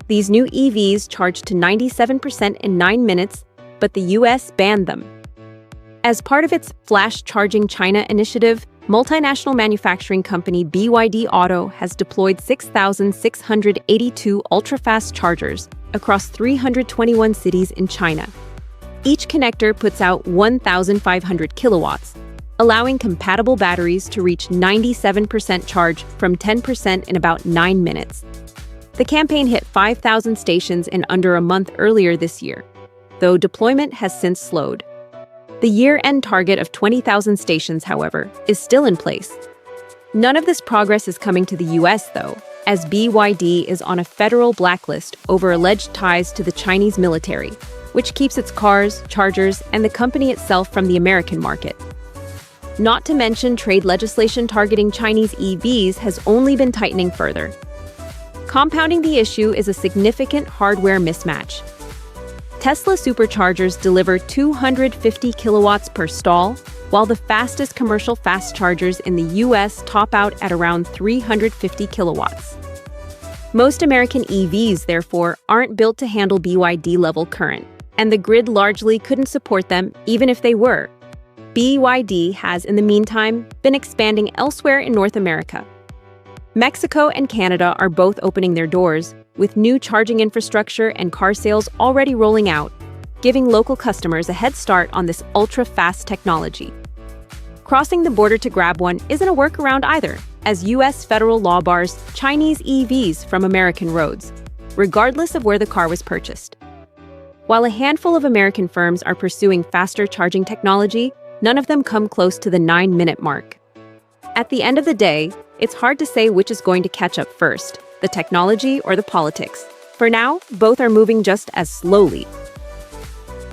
These new EVs charge to 97% in 9 minutes, but the US banned them. As part of its Flash Charging China initiative, multinational manufacturing company BYD Auto has deployed 6,682 ultra-fast chargers across 321 cities in China. Each connector puts out 1,500 kilowatts, allowing compatible batteries to reach 97% charge from 10% in about 9 minutes. The campaign hit 5,000 stations in under a month earlier this year, though deployment has since slowed. The year-end target of 20,000 stations, however, is still in place. None of this progress is coming to the US, though, as BYD is on a federal blacklist over alleged ties to the Chinese military, which keeps its cars, chargers, and the company itself from the American market. Not to mention, trade legislation targeting Chinese EVs has only been tightening further. Compounding the issue is a significant hardware mismatch. Tesla superchargers deliver 250 kilowatts per stall, while the fastest commercial fast chargers in the US top out at around 350 kilowatts. Most American EVs, therefore, aren't built to handle BYD-level current, and the grid largely couldn't support them even if they were. BYD has, in the meantime, been expanding elsewhere in North America. Mexico and Canada are both opening their doors, with new charging infrastructure and car sales already rolling out, giving local customers a head start on this ultra-fast technology. Crossing the border to grab one isn't a workaround either, as US federal law bars Chinese EVs from American roads, regardless of where the car was purchased. While a handful of American firms are pursuing faster charging technology, none of them come close to the 9-minute mark. At the end of the day, it's hard to say which is going to catch up first, the technology or the politics. For now, both are moving just as slowly.